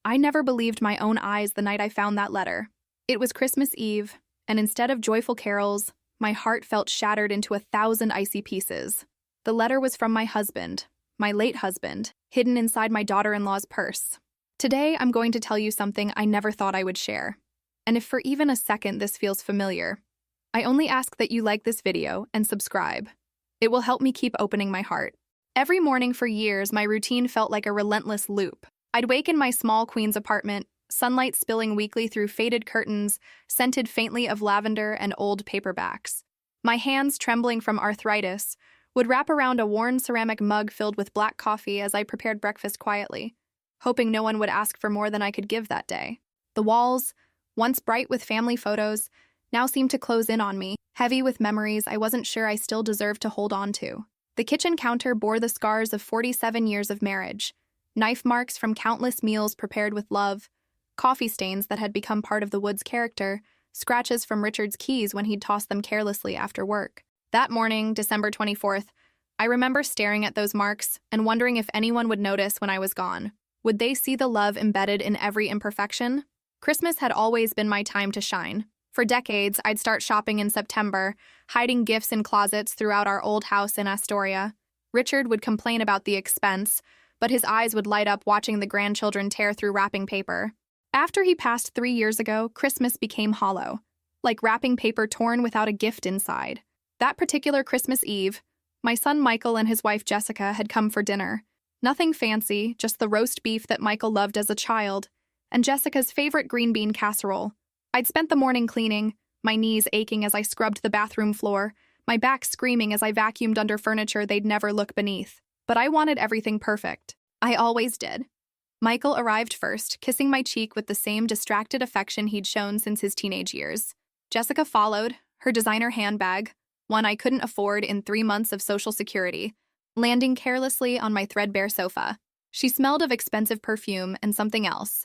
I never believed my own eyes the night I found that letter. It was Christmas Eve, and instead of joyful carols, my heart felt shattered into 1,000 icy pieces. The letter was from my husband, my late husband, hidden inside my daughter-in-law's purse. Today, I'm going to tell you something I never thought I would share. And if for even a second this feels familiar, I only ask that you like this video and subscribe. It will help me keep opening my heart. Every morning for years, my routine felt like a relentless loop. I'd wake in my small Queens apartment, sunlight spilling weakly through faded curtains, scented faintly of lavender and old paperbacks. My hands, trembling from arthritis, would wrap around a worn ceramic mug filled with black coffee as I prepared breakfast quietly, hoping no one would ask for more than I could give that day. The walls, once bright with family photos, now seemed to close in on me, heavy with memories I wasn't sure I still deserved to hold on to. The kitchen counter bore the scars of 47 years of marriage, knife marks from countless meals prepared with love, coffee stains that had become part of the Woods' character, scratches from Richard's keys when he'd tossed them carelessly after work. That morning, December 24th, I remember staring at those marks and wondering if anyone would notice when I was gone. Would they see the love embedded in every imperfection? Christmas had always been my time to shine. For decades, I'd start shopping in September, hiding gifts in closets throughout our old house in Astoria. Richard would complain about the expense, but his eyes would light up watching the grandchildren tear through wrapping paper. After he passed 3 years ago, Christmas became hollow, like wrapping paper torn without a gift inside. That particular Christmas Eve, my son Michael and his wife Jessica had come for dinner. Nothing fancy, just the roast beef that Michael loved as a child, and Jessica's favorite green bean casserole. I'd spent the morning cleaning, my knees aching as I scrubbed the bathroom floor, my back screaming as I vacuumed under furniture they'd never look beneath. But I wanted everything perfect. I always did. Michael arrived first, kissing my cheek with the same distracted affection he'd shown since his teenage years. Jessica followed, her designer handbag, one I couldn't afford in 3 months of Social Security, landing carelessly on my threadbare sofa. She smelled of expensive perfume and something else.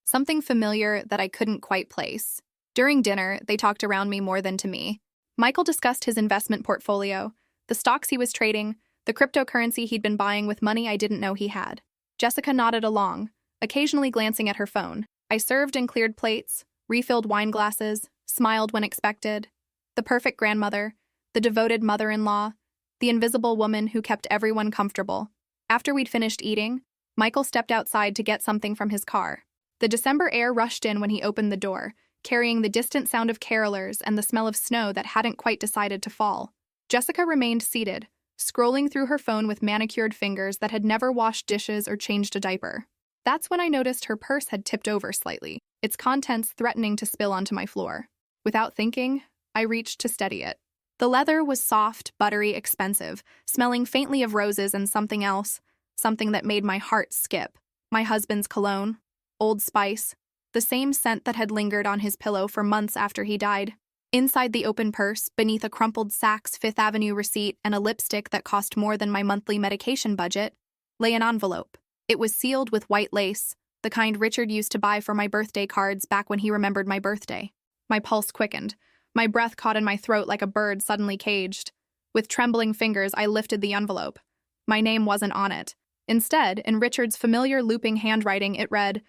Something familiar that I couldn't quite place. During dinner, they talked around me more than to me. Michael discussed his investment portfolio, the stocks he was trading, the cryptocurrency he'd been buying with money I didn't know he had. Jessica nodded along, occasionally glancing at her phone. I served and cleared plates, refilled wine glasses, smiled when expected. The perfect grandmother, the devoted mother-in-law, the invisible woman who kept everyone comfortable. After we'd finished eating, Michael stepped outside to get something from his car. The December air rushed in when he opened the door, carrying the distant sound of carolers and the smell of snow that hadn't quite decided to fall. Jessica remained seated, scrolling through her phone with manicured fingers that had never washed dishes or changed a diaper. That's when I noticed her purse had tipped over slightly, its contents threatening to spill onto my floor. Without thinking, I reached to steady it. The leather was soft, buttery, expensive, smelling faintly of roses and something else, something that made my heart skip. My husband's cologne, Old Spice, the same scent that had lingered on his pillow for months after he died. Inside the open purse, beneath a crumpled Saks Fifth Avenue receipt and a lipstick that cost more than my monthly medication budget, lay an envelope. It was sealed with white lace, the kind Richard used to buy for my birthday cards back when he remembered my birthday. My pulse quickened. My breath caught in my throat like a bird suddenly caged. With trembling fingers, I lifted the envelope. My name wasn't on it. Instead, in Richard's familiar looping handwriting, it read,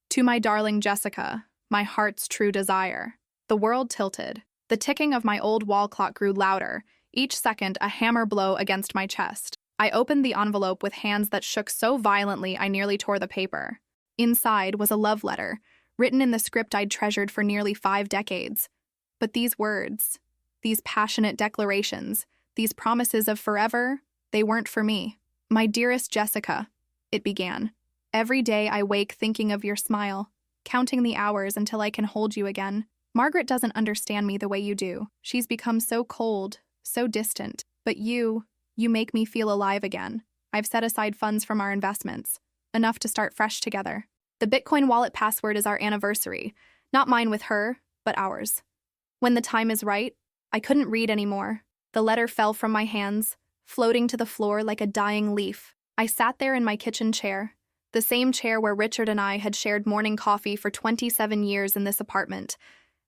"To my darling Jessica, my heart's true desire." The world tilted. The ticking of my old wall clock grew louder, each second a hammer blow against my chest. I opened the envelope with hands that shook so violently I nearly tore the paper. Inside was a love letter, written in the script I'd treasured for nearly 5 decades. But these words, these passionate declarations, these promises of forever, they weren't for me. "My dearest Jessica," it began. "Every day I wake thinking of your smile, counting the hours until I can hold you again. Margaret doesn't understand me the way you do. She's become so cold, so distant. But you make me feel alive again. I've set aside funds from our investments, enough to start fresh together. The Bitcoin wallet password is our anniversary, not mine with her, but ours. When the time is right," I couldn't read anymore. The letter fell from my hands, floating to the floor like a dying leaf. I sat there in my kitchen chair, the same chair where Richard and I had shared morning coffee for 27 years in this apartment,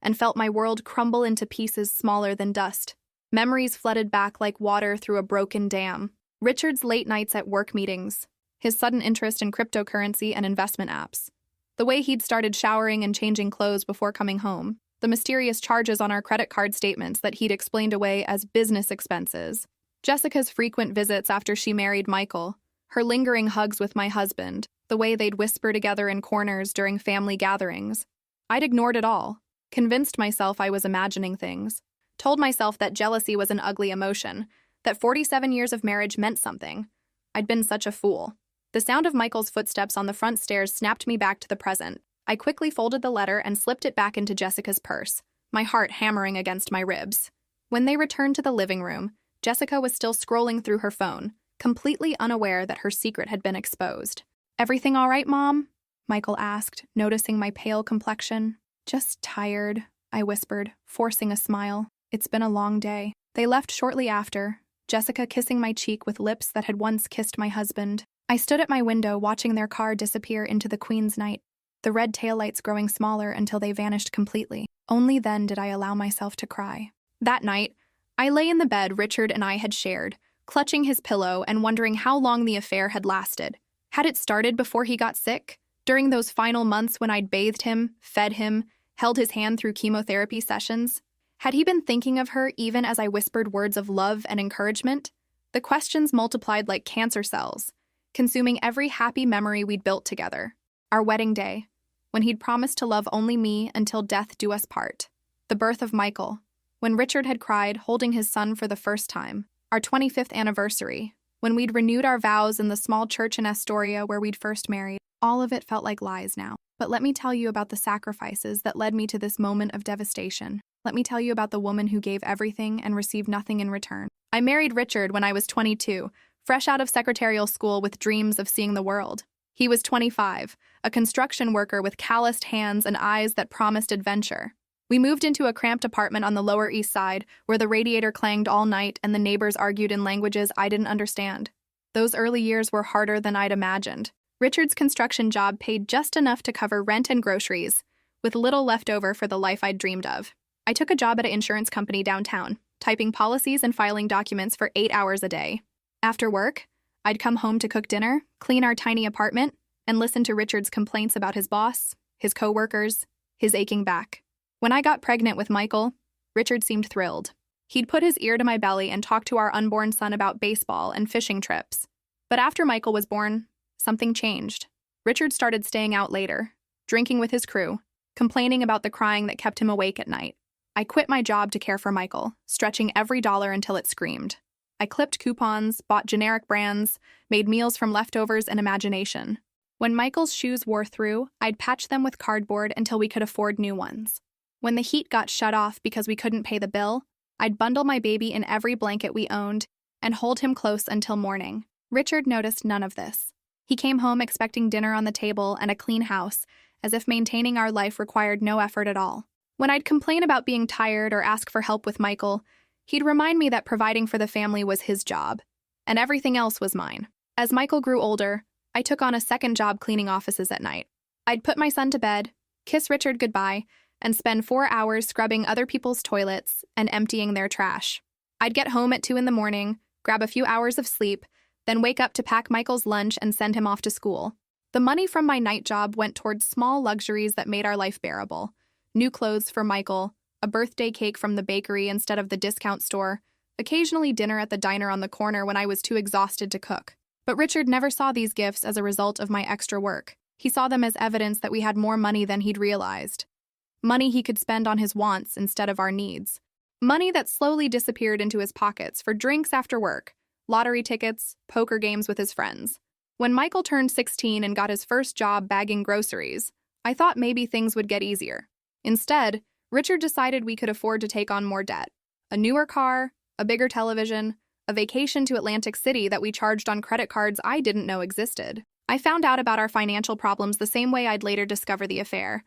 and felt my world crumble into pieces smaller than dust. Memories flooded back like water through a broken dam. Richard's late nights at work meetings, his sudden interest in cryptocurrency and investment apps, The way he'd started showering and changing clothes before coming home. The mysterious charges on our credit card statements that he'd explained away as business expenses. Jessica's frequent visits after she married Michael. Her lingering hugs with my husband. The way they'd whisper together in corners during family gatherings. I'd ignored it all. Convinced myself I was imagining things. Told myself that jealousy was an ugly emotion. That 47 years of marriage meant something. I'd been such a fool. The sound of Michael's footsteps on the front stairs snapped me back to the present. I quickly folded the letter and slipped it back into Jessica's purse, my heart hammering against my ribs. When they returned to the living room, Jessica was still scrolling through her phone, completely unaware that her secret had been exposed. "Everything all right, Mom?" Michael asked, noticing my pale complexion. "Just tired," I whispered, forcing a smile. "It's been a long day." They left shortly after, Jessica kissing my cheek with lips that had once kissed my husband. I stood at my window watching their car disappear into the Queen's night, the red taillights growing smaller until they vanished completely. Only then did I allow myself to cry. That night, I lay in the bed Richard and I had shared, clutching his pillow and wondering how long the affair had lasted. Had it started before he got sick? During those final months when I'd bathed him, fed him, held his hand through chemotherapy sessions? Had he been thinking of her even as I whispered words of love and encouragement? The questions multiplied like cancer cells, consuming every happy memory we'd built together. Our wedding day, when he'd promised to love only me until death do us part. The birth of Michael, when Richard had cried holding his son for the first time. Our 25th anniversary, when we'd renewed our vows in the small church in Astoria where we'd first married. All of it felt like lies now. But let me tell you about the sacrifices that led me to this moment of devastation. Let me tell you about the woman who gave everything and received nothing in return. I married Richard when I was 22, fresh out of secretarial school with dreams of seeing the world. He was 25, a construction worker with calloused hands and eyes that promised adventure. We moved into a cramped apartment on the Lower East Side, where the radiator clanged all night and the neighbors argued in languages I didn't understand. Those early years were harder than I'd imagined. Richard's construction job paid just enough to cover rent and groceries, with little left over for the life I'd dreamed of. I took a job at an insurance company downtown, typing policies and filing documents for 8 hours a day. After work, I'd come home to cook dinner, clean our tiny apartment, and listen to Richard's complaints about his boss, his coworkers, his aching back. When I got pregnant with Michael, Richard seemed thrilled. He'd put his ear to my belly and talk to our unborn son about baseball and fishing trips. But after Michael was born, something changed. Richard started staying out later, drinking with his crew, complaining about the crying that kept him awake at night. I quit my job to care for Michael, stretching every dollar until it screamed. I clipped coupons, bought generic brands, made meals from leftovers and imagination. When Michael's shoes wore through, I'd patch them with cardboard until we could afford new ones. When the heat got shut off because we couldn't pay the bill, I'd bundle my baby in every blanket we owned and hold him close until morning. Richard noticed none of this. He came home expecting dinner on the table and a clean house, as if maintaining our life required no effort at all. When I'd complain about being tired or ask for help with Michael, he'd remind me that providing for the family was his job, and everything else was mine. As Michael grew older, I took on a second job cleaning offices at night. I'd put my son to bed, kiss Richard goodbye, and spend 4 hours scrubbing other people's toilets and emptying their trash. I'd get home at 2 in the morning, grab a few hours of sleep, then wake up to pack Michael's lunch and send him off to school. The money from my night job went towards small luxuries that made our life bearable. New clothes for Michael, a birthday cake from the bakery instead of the discount store, occasionally dinner at the diner on the corner when I was too exhausted to cook. But Richard never saw these gifts as a result of my extra work. He saw them as evidence that we had more money than he'd realized. Money he could spend on his wants instead of our needs. Money that slowly disappeared into his pockets for drinks after work, lottery tickets, poker games with his friends. When Michael turned 16 and got his first job bagging groceries, I thought maybe things would get easier. Instead, Richard decided we could afford to take on more debt. A newer car, a bigger television, a vacation to Atlantic City that we charged on credit cards I didn't know existed. I found out about our financial problems the same way I'd later discover the affair.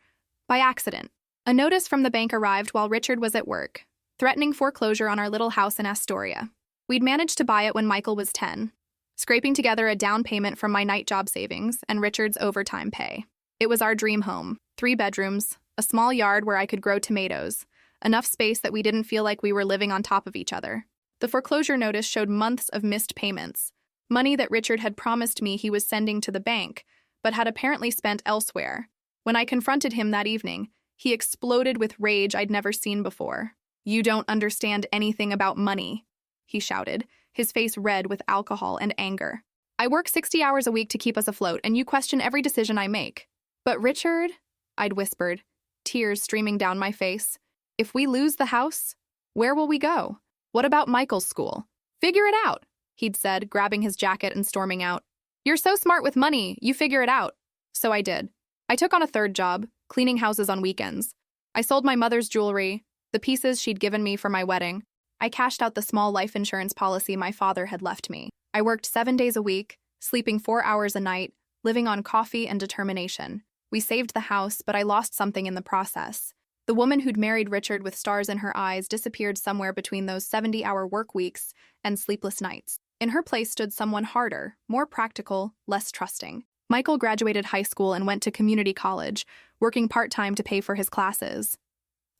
By accident. A notice from the bank arrived while Richard was at work, threatening foreclosure on our little house in Astoria. We'd managed to buy it when Michael was 10, scraping together a down payment from my night job savings and Richard's overtime pay. It was our dream home, 3 bedrooms, a small yard where I could grow tomatoes, enough space that we didn't feel like we were living on top of each other. The foreclosure notice showed months of missed payments, money that Richard had promised me he was sending to the bank, but had apparently spent elsewhere. When I confronted him that evening, he exploded with rage I'd never seen before. "You don't understand anything about money," he shouted, his face red with alcohol and anger. "I work 60 hours a week to keep us afloat, and you question every decision I make." "But Richard," I'd whispered, tears streaming down my face, "if we lose the house, where will we go? What about Michael's school?" "Figure it out," he'd said, grabbing his jacket and storming out. "You're so smart with money, you figure it out." So I did. I took on a third job, cleaning houses on weekends. I sold my mother's jewelry, the pieces she'd given me for my wedding. I cashed out the small life insurance policy my father had left me. I worked 7 days a week, sleeping 4 hours a night, living on coffee and determination. We saved the house, but I lost something in the process. The woman who'd married Richard with stars in her eyes disappeared somewhere between those 70-hour work weeks and sleepless nights. In her place stood someone harder, more practical, less trusting. Michael graduated high school and went to community college, working part-time to pay for his classes.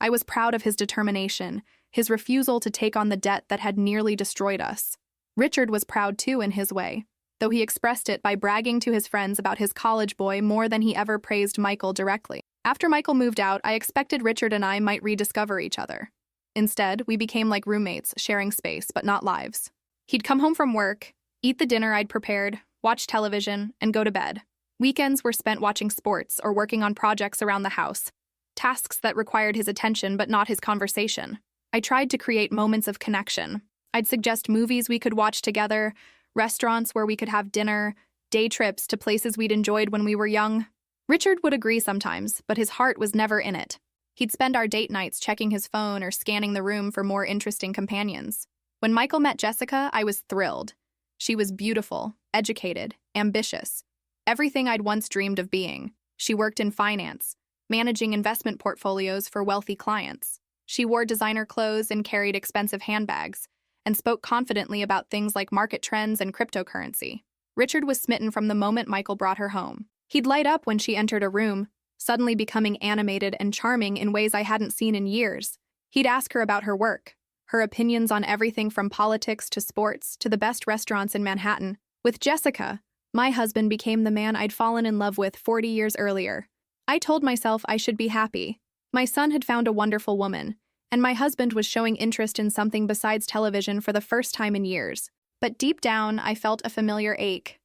I was proud of his determination, his refusal to take on the debt that had nearly destroyed us. Richard was proud too in his way, though he expressed it by bragging to his friends about his college boy more than he ever praised Michael directly. After Michael moved out, I expected Richard and I might rediscover each other. Instead, we became like roommates, sharing space, but not lives. He'd come home from work, eat the dinner I'd prepared, watch television, and go to bed. Weekends were spent watching sports or working on projects around the house, tasks that required his attention but not his conversation. I tried to create moments of connection. I'd suggest movies we could watch together, restaurants where we could have dinner, day trips to places we'd enjoyed when we were young. Richard would agree sometimes, but his heart was never in it. He'd spend our date nights checking his phone or scanning the room for more interesting companions. When Michael met Jessica, I was thrilled. She was beautiful, educated, ambitious, everything I'd once dreamed of being. She worked in finance, managing investment portfolios for wealthy clients. She wore designer clothes and carried expensive handbags, and spoke confidently about things like market trends and cryptocurrency. Richard was smitten from the moment Michael brought her home. He'd light up when she entered a room, suddenly becoming animated and charming in ways I hadn't seen in years. He'd ask her about her work, her opinions on everything from politics to sports to the best restaurants in Manhattan. With Jessica, my husband became the man I'd fallen in love with 40 years earlier. I told myself I should be happy. My son had found a wonderful woman, and my husband was showing interest in something besides television for the first time in years. But deep down, I felt a familiar ache.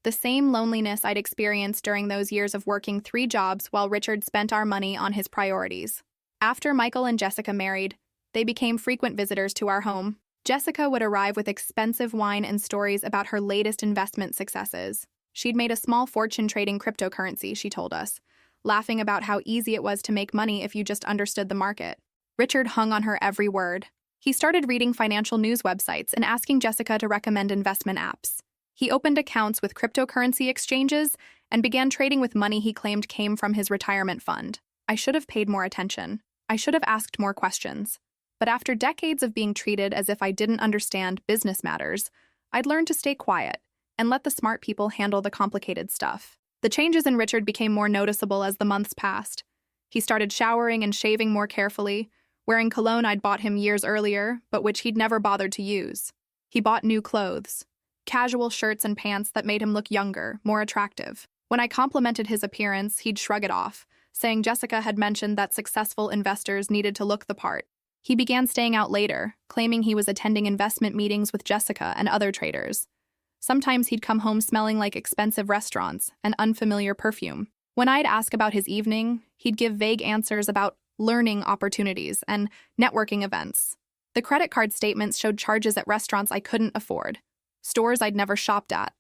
The same loneliness I'd experienced during those years of working 3 jobs while Richard spent our money on his priorities. After Michael and Jessica married, they became frequent visitors to our home. Jessica would arrive with expensive wine and stories about her latest investment successes. She'd made a small fortune trading cryptocurrency, she told us, laughing about how easy it was to make money if you just understood the market. Richard hung on her every word. He started reading financial news websites and asking Jessica to recommend investment apps. He opened accounts with cryptocurrency exchanges and began trading with money he claimed came from his retirement fund. I should have paid more attention. I should have asked more questions. But after decades of being treated as if I didn't understand business matters, I'd learned to stay quiet and let the smart people handle the complicated stuff. The changes in Richard became more noticeable as the months passed. He started showering and shaving more carefully, wearing cologne I'd bought him years earlier, but which he'd never bothered to use. He bought new clothes, casual shirts and pants that made him look younger, more attractive. When I complimented his appearance, he'd shrug it off, saying Jessica had mentioned that successful investors needed to look the part. He began staying out later, claiming he was attending investment meetings with Jessica and other traders. Sometimes he'd come home smelling like expensive restaurants and unfamiliar perfume. When I'd ask about his evening, he'd give vague answers about learning opportunities and networking events. The credit card statements showed charges at restaurants I couldn't afford, stores I'd never shopped at,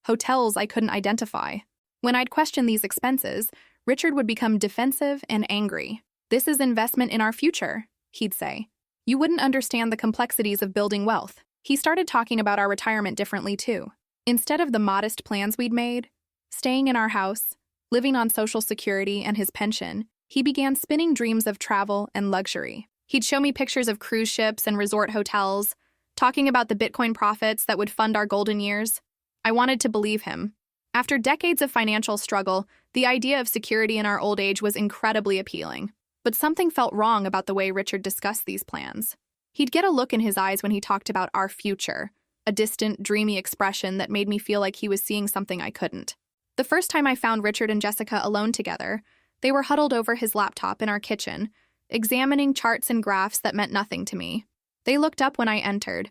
hotels I couldn't identify. When I'd question these expenses, Richard would become defensive and angry. "This is investment in our future," he'd say. "You wouldn't understand the complexities of building wealth." He started talking about our retirement differently, too. Instead of the modest plans we'd made, staying in our house, living on Social Security and his pension, he began spinning dreams of travel and luxury. He'd show me pictures of cruise ships and resort hotels, talking about the Bitcoin profits that would fund our golden years. I wanted to believe him. After decades of financial struggle, the idea of security in our old age was incredibly appealing. But something felt wrong about the way Richard discussed these plans. He'd get a look in his eyes when he talked about our future, a distant, dreamy expression that made me feel like he was seeing something I couldn't. The first time I found Richard and Jessica alone together, They were huddled over his laptop in our kitchen, examining charts and graphs that meant nothing to me. They looked up when I entered,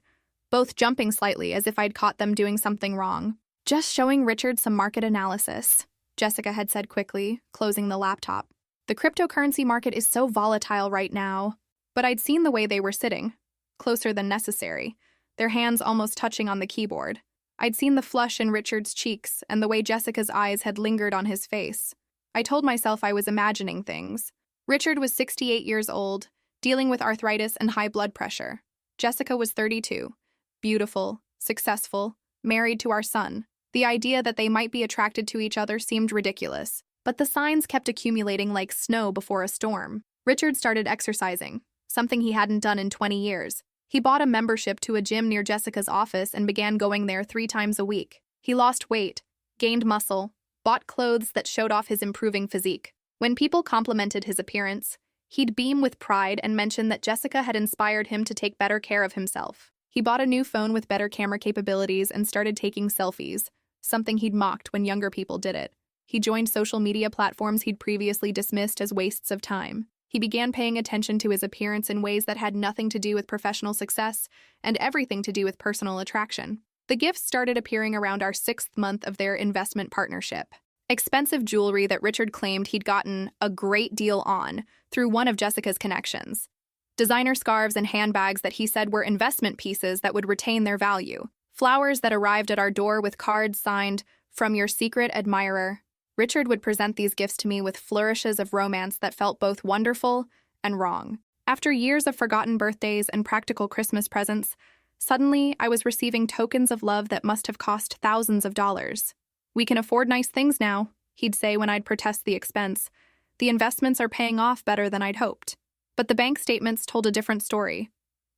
both jumping slightly as if I'd caught them doing something wrong. "Just showing Richard some market analysis," Jessica had said quickly, closing the laptop. "The cryptocurrency market is so volatile right now." But I'd seen the way they were sitting, closer than necessary, their hands almost touching on the keyboard. I'd seen the flush in Richard's cheeks and the way Jessica's eyes had lingered on his face. I told myself I was imagining things. Richard was 68 years old, dealing with arthritis and high blood pressure. Jessica was 32, beautiful, successful, married to our son. The idea that they might be attracted to each other seemed ridiculous, but the signs kept accumulating like snow before a storm. Richard started exercising, something he hadn't done in 20 years. He bought a membership to a gym near Jessica's office and began going there 3 times a week. He lost weight, gained muscle, bought clothes that showed off his improving physique. When people complimented his appearance, he'd beam with pride and mention that Jessica had inspired him to take better care of himself. He bought a new phone with better camera capabilities and started taking selfies, something he'd mocked when younger people did it. He joined social media platforms he'd previously dismissed as wastes of time. He began paying attention to his appearance in ways that had nothing to do with professional success and everything to do with personal attraction. The gifts started appearing around our 6th month of their investment partnership. Expensive jewelry that Richard claimed he'd gotten a great deal on through one of Jessica's connections. Designer scarves and handbags that he said were investment pieces that would retain their value. Flowers that arrived at our door with cards signed, "From your secret admirer." Richard would present these gifts to me with flourishes of romance that felt both wonderful and wrong. After years of forgotten birthdays and practical Christmas presents, suddenly I was receiving tokens of love that must have cost thousands of dollars. "We can afford nice things now," he'd say when I'd protest the expense. "The investments are paying off better than I'd hoped." But the bank statements told a different story.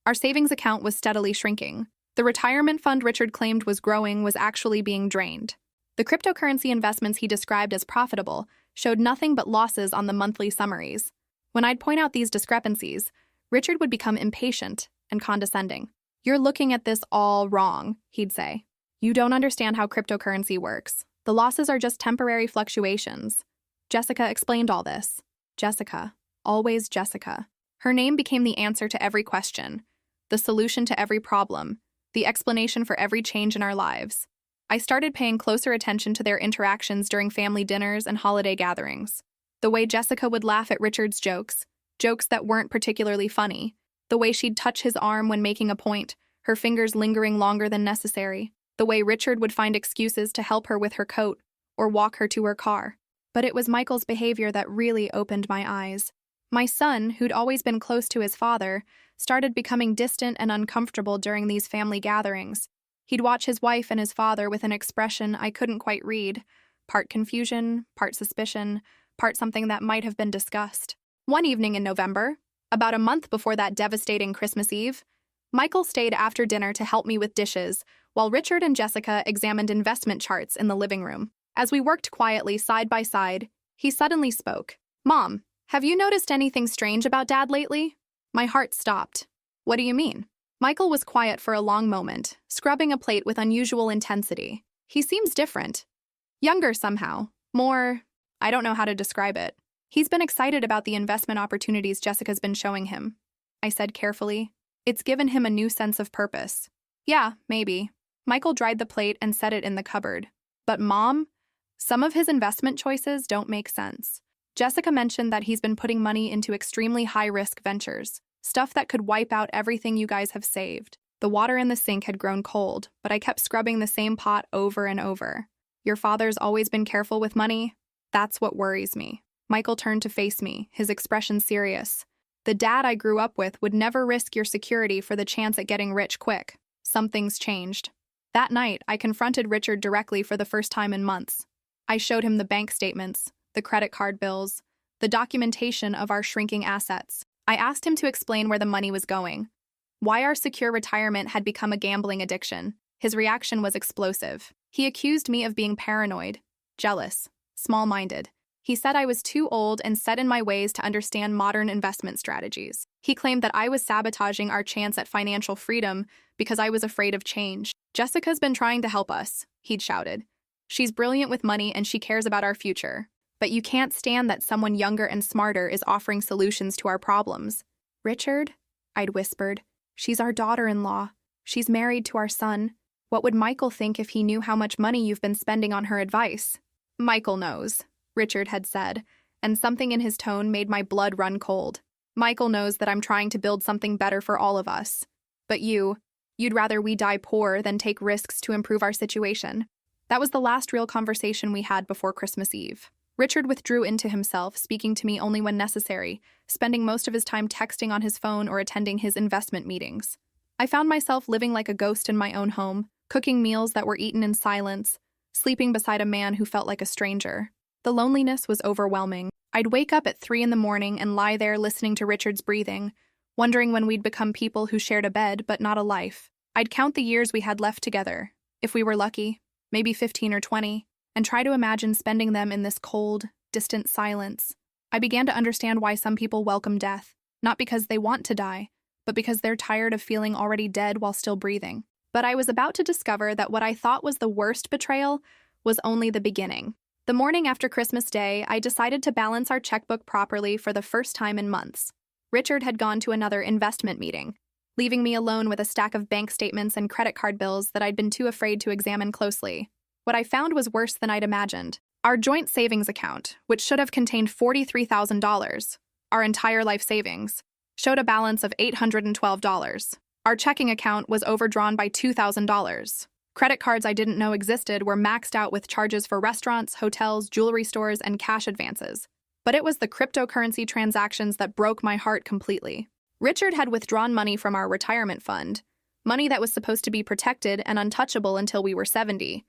Our savings account was steadily shrinking. The retirement fund Richard claimed was growing was actually being drained. The cryptocurrency investments he described as profitable showed nothing but losses on the monthly summaries. When I'd point out these discrepancies, Richard would become impatient and condescending. "You're looking at this all wrong," he'd say. "You don't understand how cryptocurrency works. The losses are just temporary fluctuations." Jessica explained all this. Jessica. Always Jessica. Her name became the answer to every question, the solution to every problem, the explanation for every change in our lives. I started paying closer attention to their interactions during family dinners and holiday gatherings. The way Jessica would laugh at Richard's jokes that weren't particularly funny. The way she'd touch his arm when making a point, her fingers lingering longer than necessary. The way Richard would find excuses to help her with her coat or walk her to her car. But it was Michael's behavior that really opened my eyes. My son, who'd always been close to his father, started becoming distant and uncomfortable during these family gatherings. He'd watch his wife and his father with an expression I couldn't quite read, part confusion, part suspicion, part something that might have been discussed. One evening in November, about a month before that devastating Christmas Eve, Michael stayed after dinner to help me with dishes, while Richard and Jessica examined investment charts in the living room. As we worked quietly side by side, he suddenly spoke. "Mom, have you noticed anything strange about Dad lately?" My heart stopped. "What do you mean?" Michael was quiet for a long moment, scrubbing a plate with unusual intensity. "He seems different. Younger somehow. More, I don't know how to describe it. He's been excited about the investment opportunities Jessica's been showing him," I said carefully. "It's given him a new sense of purpose." "Yeah, maybe." Michael dried the plate and set it in the cupboard. "But Mom, some of his investment choices don't make sense. Jessica mentioned that he's been putting money into extremely high-risk ventures. Stuff that could wipe out everything you guys have saved." The water in the sink had grown cold, but I kept scrubbing the same pot over and over. "Your father's always been careful with money? That's what worries me." Michael turned to face me, his expression serious. "The dad I grew up with would never risk your security for the chance at getting rich quick." Something's changed. That night, I confronted Richard directly for the first time in months. I showed him the bank statements, the credit card bills, the documentation of our shrinking assets. I asked him to explain where the money was going, why our secure retirement had become a gambling addiction. His reaction was explosive. He accused me of being paranoid, jealous, small-minded. He said I was too old and set in my ways to understand modern investment strategies. He claimed that I was sabotaging our chance at financial freedom because I was afraid of change. "Jessica's been trying to help us," he'd shouted. "She's brilliant with money and she cares about our future. but you can't stand that someone younger and smarter is offering solutions to our problems. Richard? I'd whispered. She's our daughter-in-law. She's married to our son. What would Michael think if he knew how much money you've been spending on her advice? Michael knows, Richard had said, and something in his tone made my blood run cold. Michael knows that I'm trying to build something better for all of us. But you'd rather we die poor than take risks to improve our situation. That was the last real conversation we had before Christmas Eve. Richard withdrew into himself, speaking to me only when necessary, spending most of his time texting on his phone or attending his investment meetings. I found myself living like a ghost in my own home, cooking meals that were eaten in silence, sleeping beside a man who felt like a stranger. The loneliness was overwhelming. I'd wake up at 3 a.m. and lie there listening to Richard's breathing, wondering when we'd become people who shared a bed but not a life. I'd count the years we had left together, if we were lucky, maybe 15 or 20, and try to imagine spending them in this cold, distant silence. I began to understand why some people welcome death, not because they want to die, but because they're tired of feeling already dead while still breathing. But I was about to discover that what I thought was the worst betrayal was only the beginning. The morning after Christmas Day, I decided to balance our checkbook properly for the first time in months. Richard had gone to another investment meeting, leaving me alone with a stack of bank statements and credit card bills that I'd been too afraid to examine closely. What I found was worse than I'd imagined. Our joint savings account, which should have contained $43,000, our entire life savings, showed a balance of $812. Our checking account was overdrawn by $2,000. Credit cards I didn't know existed were maxed out with charges for restaurants, hotels, jewelry stores, and cash advances. But it was the cryptocurrency transactions that broke my heart completely. Richard had withdrawn money from our retirement fund, money that was supposed to be protected and untouchable until we were 70,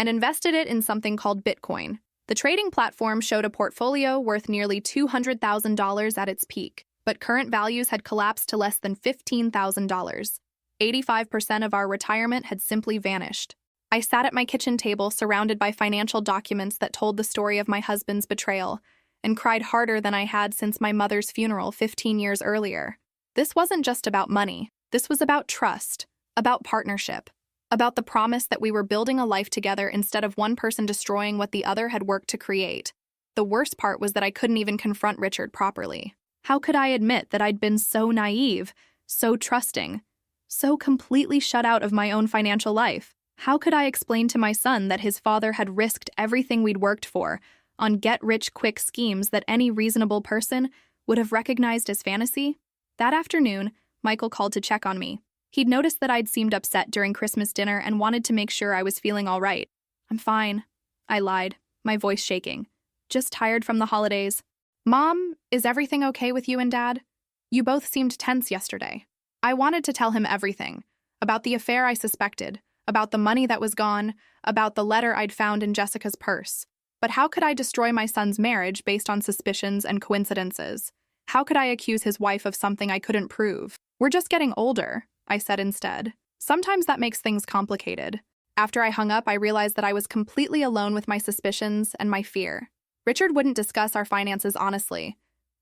and invested it in something called Bitcoin. The trading platform showed a portfolio worth nearly $200,000 at its peak, but current values had collapsed to less than $15,000. 85% of our retirement had simply vanished. I sat at my kitchen table surrounded by financial documents that told the story of my husband's betrayal, and cried harder than I had since my mother's funeral 15 years earlier. This wasn't just about money. This was about trust, about partnership, about the promise that we were building a life together instead of one person destroying what the other had worked to create. The worst part was that I couldn't even confront Richard properly. How could I admit that I'd been so naive, so trusting, so completely shut out of my own financial life? How could I explain to my son that his father had risked everything we'd worked for on get-rich-quick schemes that any reasonable person would have recognized as fantasy? That afternoon, Michael called to check on me. He'd noticed that I'd seemed upset during Christmas dinner and wanted to make sure I was feeling all right. "I'm fine," I lied, my voice shaking. "Just tired from the holidays." "Mom, is everything okay with you and Dad? You both seemed tense yesterday." I wanted to tell him everything, about the affair I suspected, about the money that was gone, about the letter I'd found in Jessica's purse. But how could I destroy my son's marriage based on suspicions and coincidences? How could I accuse his wife of something I couldn't prove? "We're just getting older," I said instead. Sometimes that makes things complicated. After I hung up, I realized that I was completely alone with my suspicions and my fear. Richard wouldn't discuss our finances honestly.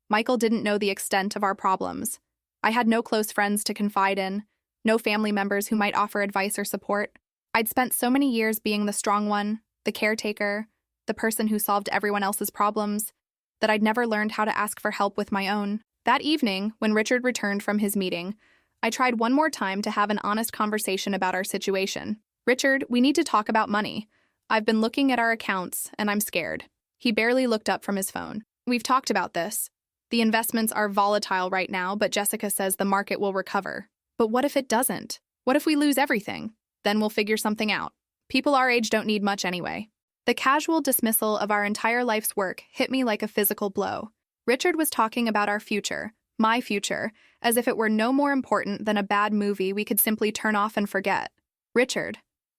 Michael didn't know the extent of our problems. I had no close friends to confide in, no family members who might offer advice or support. I'd spent so many years being the strong one, the caretaker, the person who solved everyone else's problems, that I'd never learned how to ask for help with my own. That evening, when Richard returned from his meeting, I tried one more time to have an honest conversation about our situation. "Richard, we need to talk about money. I've been looking at our accounts, and I'm scared." He barely looked up from his phone. "We've talked about this. The investments are volatile right now, but Jessica says the market will recover. But what if it doesn't? What if we lose everything? Then we'll figure something out. People our age don't need much anyway." The casual dismissal of our entire life's work hit me like a physical blow. Richard was talking about our future, my future, as if it were no more important than a bad movie we could simply turn off and forget. "Richard,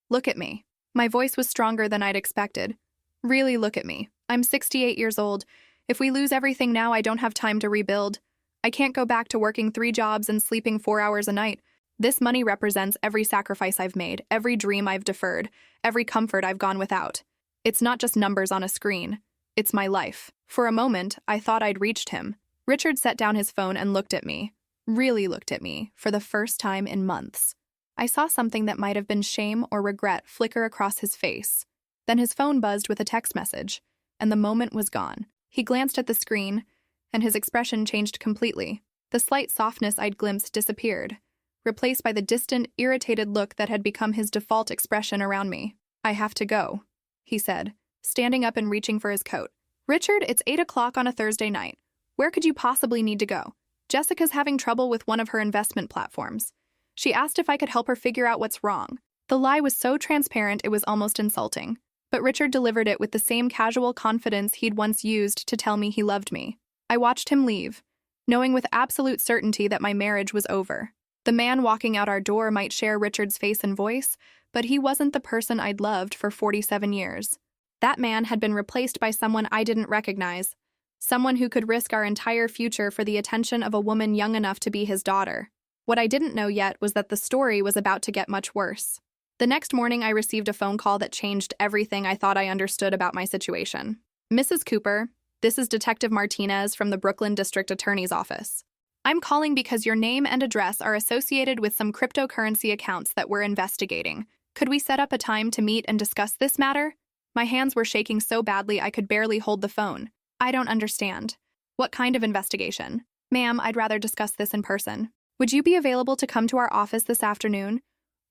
look at me." My voice was stronger than I'd expected. "Really look at me. I'm 68 years old. If we lose everything now, I don't have time to rebuild. I can't go back to working 3 jobs and sleeping 4 hours a night. This money represents every sacrifice I've made, every dream I've deferred, every comfort I've gone without. It's not just numbers on a screen. It's my life." For a moment, I thought I'd reached him. Richard set down his phone and looked at me, really looked at me, for the first time in months. I saw something that might have been shame or regret flicker across his face. Then his phone buzzed with a text message. and the moment was gone. He glanced at the screen, and his expression changed completely. The slight softness I'd glimpsed disappeared, replaced by the distant, irritated look that had become his default expression around me. "I have to go," he said, standing up and reaching for his coat. "Richard, it's 8 o'clock on a Thursday night. Where could you possibly need to go? Jessica's having trouble with one of her investment platforms. She asked if I could help her figure out what's wrong." The lie was so transparent it was almost insulting, but Richard delivered it with the same casual confidence he'd once used to tell me he loved me. I watched him leave, knowing with absolute certainty that my marriage was over. The man walking out our door might share Richard's face and voice, but he wasn't the person I'd loved for 47 years. That man had been replaced by someone I didn't recognize, someone who could risk our entire future for the attention of a woman young enough to be his daughter. What I didn't know yet was that the story was about to get much worse. The next morning, I received a phone call that changed everything I thought I understood about my situation. "Mrs. Cooper, this is Detective Martinez from the Brooklyn District Attorney's Office. I'm calling because your name and address are associated with some cryptocurrency accounts that we're investigating. Could we set up a time to meet and discuss this matter?" My hands were shaking so badly I could barely hold the phone. "I don't understand. What kind of investigation?" "Ma'am, I'd rather discuss this in person. Would you be available to come to our office this afternoon?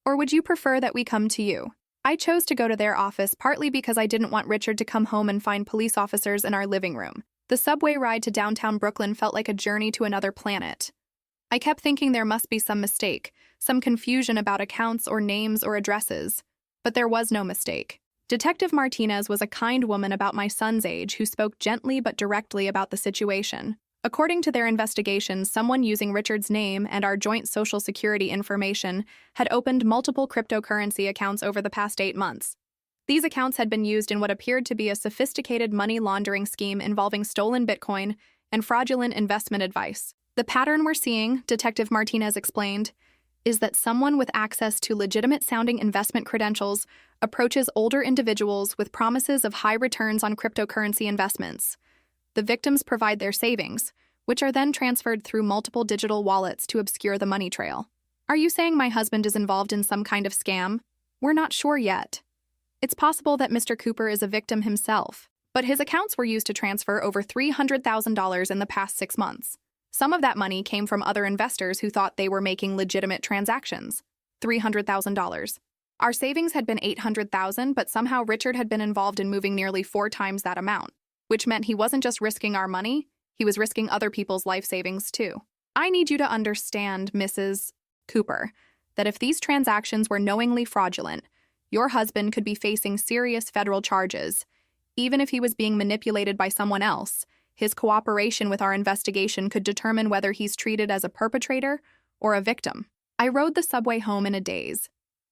Or would you prefer that we come to you?" I chose to go to their office partly because I didn't want Richard to come home and find police officers in our living room. The subway ride to downtown Brooklyn felt like a journey to another planet. I kept thinking there must be some mistake, some confusion about accounts or names or addresses. But there was no mistake. Detective Martinez was a kind woman about my son's age who spoke gently but directly about the situation. According to their investigation, someone using Richard's name and our joint social security information had opened multiple cryptocurrency accounts over the past 8 months. These accounts had been used in what appeared to be a sophisticated money laundering scheme involving stolen Bitcoin and fraudulent investment advice. "The pattern we're seeing," Detective Martinez explained, "is that someone with access to legitimate-sounding investment credentials approaches older individuals with promises of high returns on cryptocurrency investments. The victims provide their savings, which are then transferred through multiple digital wallets to obscure the money trail." "Are you saying my husband is involved in some kind of scam?" "We're not sure yet. It's possible that Mr. Cooper is a victim himself, but his accounts were used to transfer over $300,000 in the past 6 months. Some of that money came from other investors who thought they were making legitimate transactions. $300,000. Our savings had been $800,000, but somehow Richard had been involved in moving nearly 4 times that amount, which meant he wasn't just risking our money, he was risking other people's life savings too. I need you to understand, Mrs. Cooper, that if these transactions were knowingly fraudulent, your husband could be facing serious federal charges. Even if he was being manipulated by someone else, his cooperation with our investigation could determine whether he's treated as a perpetrator or a victim." I rode the subway home in a daze,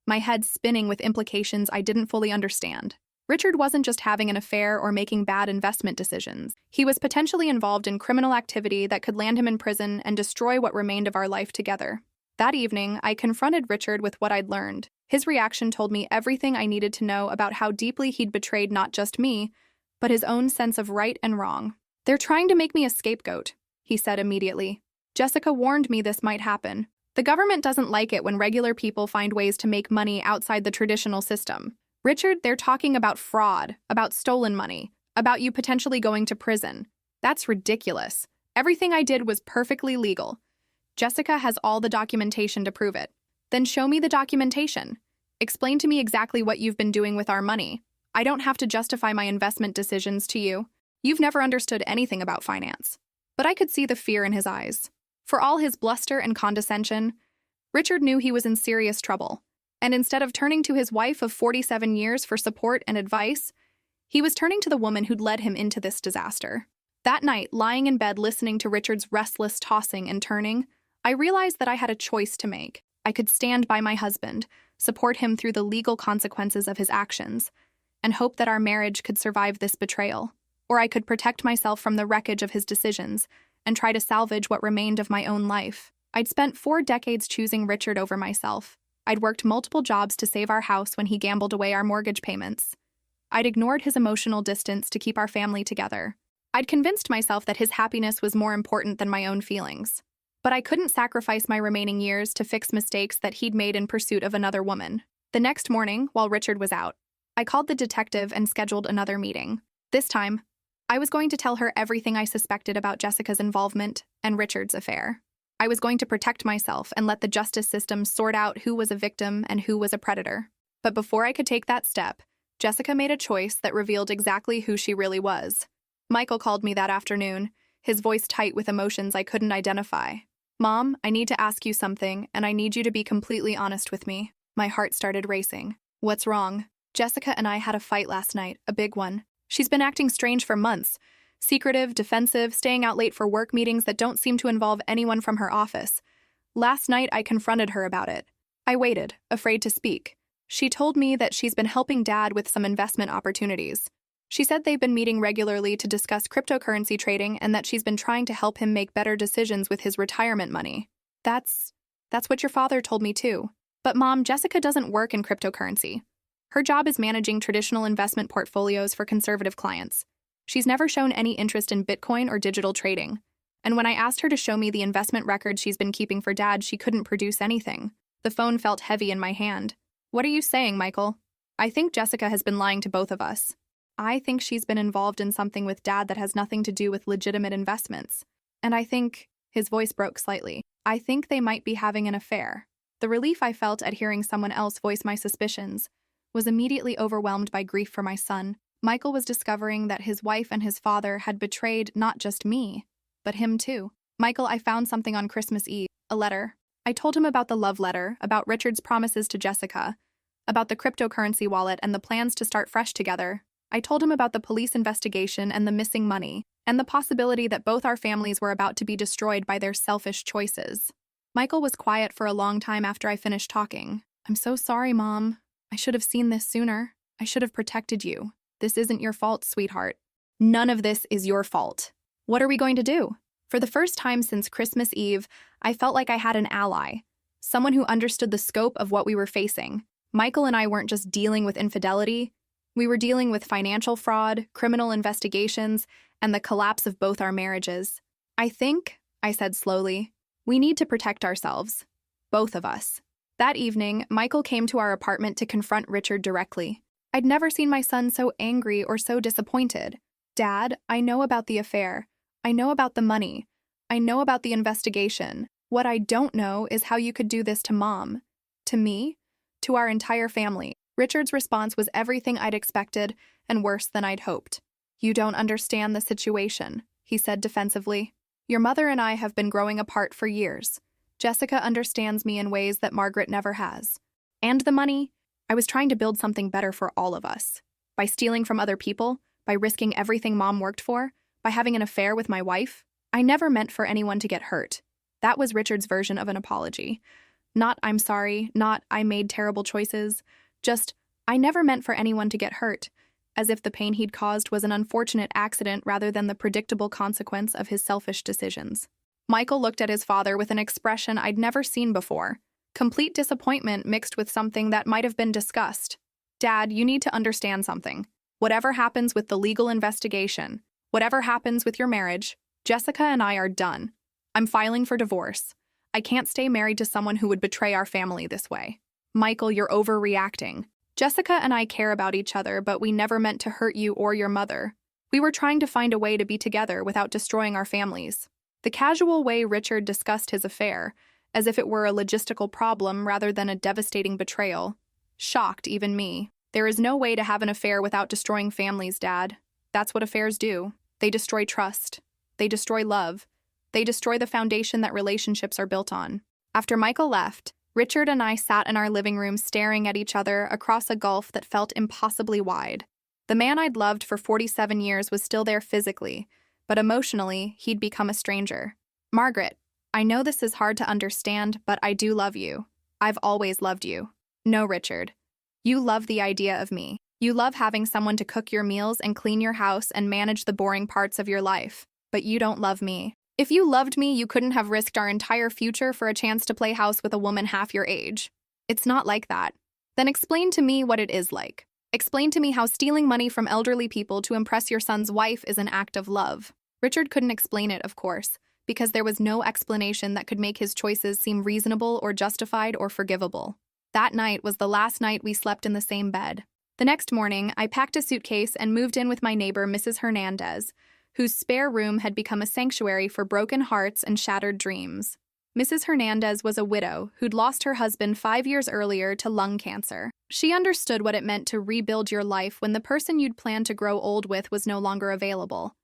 my head spinning with implications I didn't fully understand. Richard wasn't just having an affair or making bad investment decisions. He was potentially involved in criminal activity that could land him in prison and destroy what remained of our life together. That evening, I confronted Richard with what I'd learned. His reaction told me everything I needed to know about how deeply he'd betrayed not just me, but his own sense of right and wrong. "They're trying to make me a scapegoat," he said immediately. "Jessica warned me this might happen. The government doesn't like it when regular people find ways to make money outside the traditional system. Richard, they're talking about fraud, about stolen money, about you potentially going to prison. That's ridiculous. Everything I did was perfectly legal. Jessica has all the documentation to prove it." "Then show me the documentation. Explain to me exactly what you've been doing with our money. I don't have to justify my investment decisions to you. You've never understood anything about finance." But I could see the fear in his eyes. For all his bluster and condescension, Richard knew he was in serious trouble. And instead of turning to his wife of 47 years for support and advice, he was turning to the woman who'd led him into this disaster. That night, lying in bed listening to Richard's restless tossing and turning, I realized that I had a choice to make. I could stand by my husband, support him through the legal consequences of his actions, and hope that our marriage could survive this betrayal. Or I could protect myself from the wreckage of his decisions and try to salvage what remained of my own life. I'd spent 4 decades choosing Richard over myself. I'd worked multiple jobs to save our house when he gambled away our mortgage payments. I'd ignored his emotional distance to keep our family together. I'd convinced myself that his happiness was more important than my own feelings. But I couldn't sacrifice my remaining years to fix mistakes that he'd made in pursuit of another woman. The next morning, while Richard was out, I called the detective and scheduled another meeting. This time, I was going to tell her everything I suspected about Jessica's involvement and Richard's affair. I was going to protect myself and let the justice system sort out who was a victim and who was a predator. But before I could take that step, Jessica made a choice that revealed exactly who she really was. Michael called me that afternoon, his voice tight with emotions I couldn't identify. "Mom, I need to ask you something, and I need you to be completely honest with me." My heart started racing. "What's wrong?" "Jessica and I had a fight last night, a big one. She's been acting strange for months. Secretive, defensive, staying out late for work meetings that don't seem to involve anyone from her office. Last night, I confronted her about it. I waited, afraid to speak. She told me that she's been helping Dad with some investment opportunities. She said they've been meeting regularly to discuss cryptocurrency trading and that she's been trying to help him make better decisions with his retirement money. That's what your father told me too. But Mom, Jessica doesn't work in cryptocurrency. Her job is managing traditional investment portfolios for conservative clients. She's never shown any interest in Bitcoin or digital trading. And when I asked her to show me the investment records she's been keeping for Dad, she couldn't produce anything. The phone felt heavy in my hand. What are you saying, Michael? I think Jessica has been lying to both of us. I think she's been involved in something with Dad that has nothing to do with legitimate investments. And I think, his voice broke slightly, I think they might be having an affair. The relief I felt at hearing someone else voice my suspicions was immediately overwhelmed by grief for my son. Michael was discovering that his wife and his father had betrayed not just me, but him too. "Michael, I found something on Christmas Eve, a letter." I told him about the love letter, about Richard's promises to Jessica, about the cryptocurrency wallet and the plans to start fresh together. I told him about the police investigation and the missing money, and the possibility that both our families were about to be destroyed by their selfish choices. Michael was quiet for a long time after I finished talking. "I'm so sorry, Mom. I should have seen this sooner. I should have protected you. This isn't your fault, sweetheart." "None of this is your fault. What are we going to do?" For the first time since Christmas Eve, I felt like I had an ally, someone who understood the scope of what we were facing. Michael and I weren't just dealing with infidelity. We were dealing with financial fraud, criminal investigations, and the collapse of both our marriages. "I think," I said slowly, "we need to protect ourselves. Both of us." That evening, Michael came to our apartment to confront Richard directly. I'd never seen my son so angry or so disappointed. "Dad, I know about the affair. I know about the money. I know about the investigation. What I don't know is how you could do this to Mom. To me? To our entire family." Richard's response was everything I'd expected and worse than I'd hoped. "You don't understand the situation," he said defensively. "Your mother and I have been growing apart for years. Jessica understands me in ways that Margaret never has. And the money? I was trying to build something better for all of us. By stealing from other people, by risking everything Mom worked for, by having an affair with my wife. I never meant for anyone to get hurt." That was Richard's version of an apology. Not "I'm sorry," not "I made terrible choices." Just, "I never meant for anyone to get hurt," as if the pain he'd caused was an unfortunate accident rather than the predictable consequence of his selfish decisions. Michael looked at his father with an expression I'd never seen before. Complete disappointment mixed with something that might have been disgust. "Dad, you need to understand something. Whatever happens with the legal investigation, whatever happens with your marriage, Jessica and I are done. I'm filing for divorce. I can't stay married to someone who would betray our family this way." "Michael, you're overreacting. Jessica and I care about each other, but we never meant to hurt you or your mother. We were trying to find a way to be together without destroying our families." The casual way Richard discussed his affair, as if it were a logistical problem rather than a devastating betrayal, shocked even me. "There is no way to have an affair without destroying families, Dad. That's what affairs do. They destroy trust. They destroy love. They destroy the foundation that relationships are built on." After Michael left, Richard and I sat in our living room staring at each other across a gulf that felt impossibly wide. The man I'd loved for 47 years was still there physically, but emotionally, he'd become a stranger. "Margaret, I know this is hard to understand, but I do love you. I've always loved you." "No, Richard. You love the idea of me. You love having someone to cook your meals and clean your house and manage the boring parts of your life. But you don't love me. If you loved me, you couldn't have risked our entire future for a chance to play house with a woman half your age. It's not like that. Then explain to me what it is like. Explain to me how stealing money from elderly people to impress your son's wife is an act of love." Richard couldn't explain it, of course, because there was no explanation that could make his choices seem reasonable or justified or forgivable. That night was the last night we slept in the same bed. The next morning, I packed a suitcase and moved in with my neighbor, Mrs. Hernandez, whose spare room had become a sanctuary for broken hearts and shattered dreams. Mrs. Hernandez was a widow who'd lost her husband 5 years earlier to lung cancer. She understood what it meant to rebuild your life when the person you'd planned to grow old with was no longer available.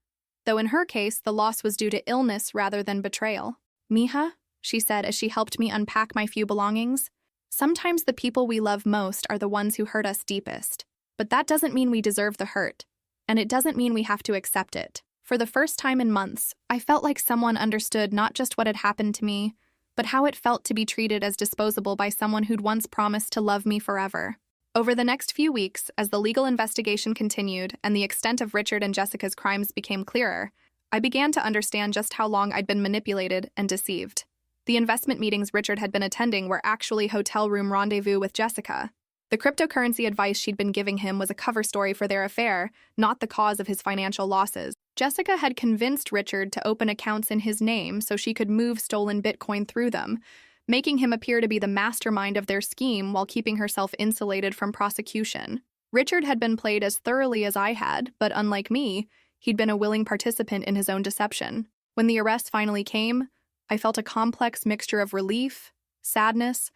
Though in her case, the loss was due to illness rather than betrayal. "Mija," she said as she helped me unpack my few belongings, "sometimes the people we love most are the ones who hurt us deepest. But that doesn't mean we deserve the hurt, and it doesn't mean we have to accept it." For the first time in months, I felt like someone understood not just what had happened to me, but how it felt to be treated as disposable by someone who'd once promised to love me forever. Over the next few weeks, as the legal investigation continued and the extent of Richard and Jessica's crimes became clearer, I began to understand just how long I'd been manipulated and deceived. The investment meetings Richard had been attending were actually hotel room rendezvous with Jessica. The cryptocurrency advice she'd been giving him was a cover story for their affair, not the cause of his financial losses. Jessica had convinced Richard to open accounts in his name so she could move stolen Bitcoin through them, making him appear to be the mastermind of their scheme while keeping herself insulated from prosecution. Richard had been played as thoroughly as I had, but unlike me, he'd been a willing participant in his own deception. When the arrest finally came, I felt a complex mixture of relief, sadness,